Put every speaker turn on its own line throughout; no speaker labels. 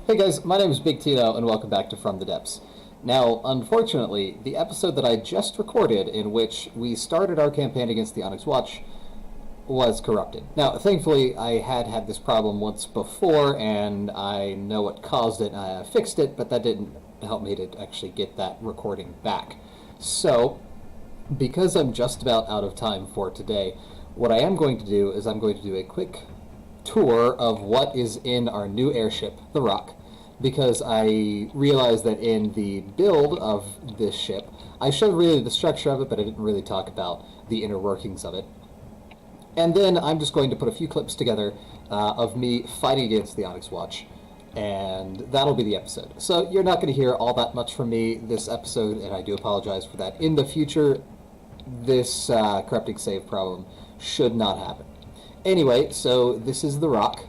Hey guys, my name is Big Tito, and welcome back to From the Depths. Now, unfortunately, the episode that I just recorded, in which we started our campaign against the Onyx Watch, was corrupted. Now, thankfully, I had this problem once before, and I know what caused it, and I fixed it, but that didn't help me to actually get that recording back. So, because I'm just about out of time for today, what I am going to do is I'm going to do a quick tour of what is in our new airship, the Rock, because I realized that in the build of this ship, I showed really the structure of it, but I didn't really talk about the inner workings of it. And then I'm just going to put a few clips together of me fighting against the Onyx Watch, and that'll be the episode. So you're not going to hear all that much from me this episode, and I do apologize for that. In the future, this corrupting save problem should not happen. Anyway, so this is the Rock,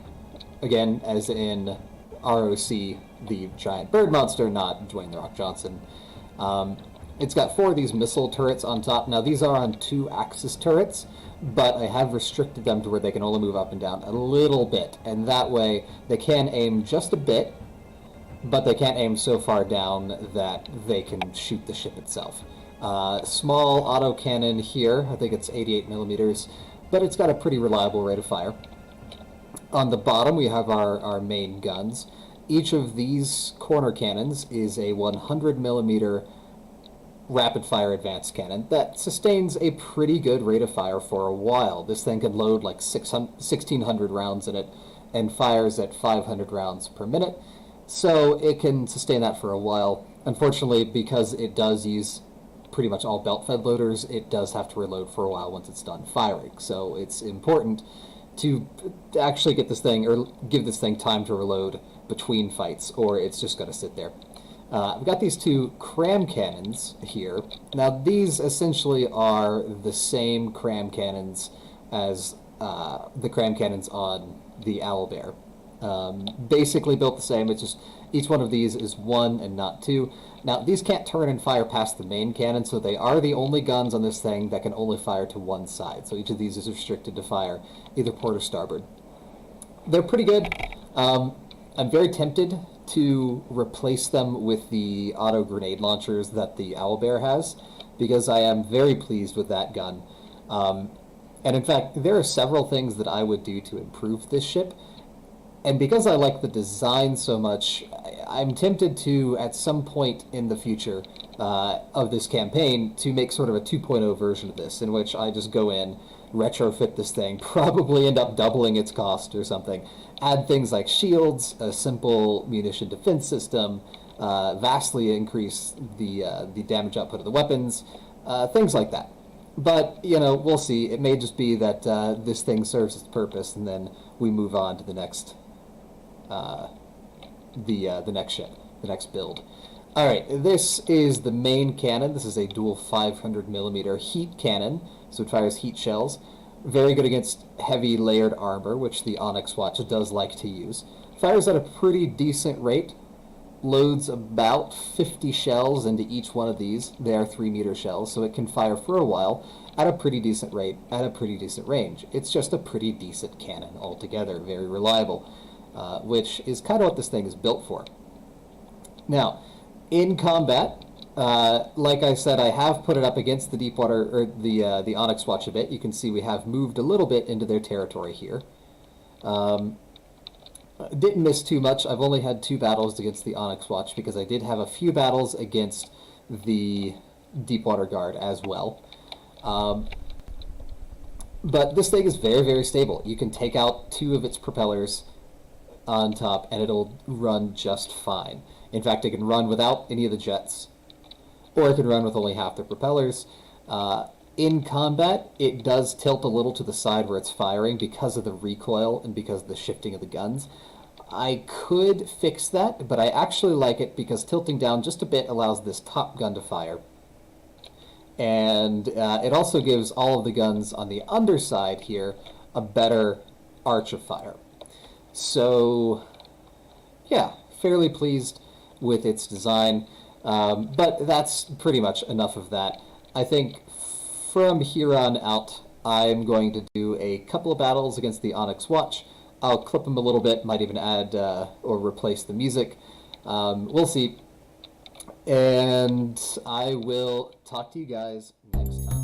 again, as in ROC, the giant bird monster, not Dwayne "The Rock" Johnson. It's got 4 of these missile turrets on top. Now, these are on 2-axis turrets, but I have restricted them to where they can only move up and down a little bit, and that way they can aim just a bit, but they can't aim so far down that they can shoot the ship itself. Small autocannon here, I think it's 88 millimeters, but it's got a pretty reliable rate of fire. On the bottom, we have our main guns. Each of these corner cannons is a 100 millimeter rapid-fire advanced cannon that sustains a pretty good rate of fire for a while. This thing can load like 1,600 rounds in it and fires at 500 rounds per minute, so it can sustain that for a while. Unfortunately, because it does use pretty much all belt-fed loaders, it does have to reload for a while once it's done firing. So it's important to actually get this thing, or give this thing time to reload between fights, or it's just going to sit there. I've got these 2 cram cannons here. Now, these essentially are the same cram cannons as the cram cannons on the Owlbear. Basically built the same, it's just each one of these is 1 and not 2. Now, these can't turn and fire past the main cannon, so they are the only guns on this thing that can only fire to one side. So each of these is restricted to fire either port or starboard. They're pretty good. I'm very tempted to replace them with the auto grenade launchers that the Owlbear has, because I am very pleased with that gun. And in fact, there are several things that I would do to improve this ship. And because I like the design so much, I'm tempted to, at some point in the future of this campaign, to make sort of a 2.0 version of this, in which I just go in, retrofit this thing, probably end up doubling its cost or something, add things like shields, a simple munition defense system, vastly increase the damage output of the weapons, things like that. But, you know, we'll see. It may just be that this thing serves its purpose, and then we move on to the next the next ship, the next build. All right, this is the main cannon. This is a dual 500 millimeter heat cannon, so it fires heat shells. Very good against heavy layered armor, which the Onyx Watch does like to use. Fires at a pretty decent rate. Loads about 50 shells into each one of these. They are 3-meter shells, so it can fire for a while at a pretty decent rate, at a pretty decent range. It's just a pretty decent cannon altogether, very reliable, which is kind of what this thing is built for. Now, in combat, like I said, I have put it up against the Deepwater, or the Onyx Watch a bit. You can see we have moved a little bit into their territory here. Didn't miss too much. I've only had 2 battles against the Onyx Watch, because I did have a few battles against the Deepwater Guard as well. But this thing is very, very stable. You can take out 2 of its propellers on top, and it'll run just fine. In fact, it can run without any of the jets, or it can run with only half the propellers. In combat, it does tilt a little to the side where it's firing because of the recoil and because of the shifting of the guns. I could fix that, but I actually like it because tilting down just a bit allows this top gun to fire. And it also gives all of the guns on the underside here a better arch of fire. So, yeah, fairly pleased with its design, but that's pretty much enough of that. I think from here on out, I'm going to do a couple of battles against the Onyx Watch. I'll clip them a little bit, might even add or replace the music. We'll see. And I will talk to you guys next time.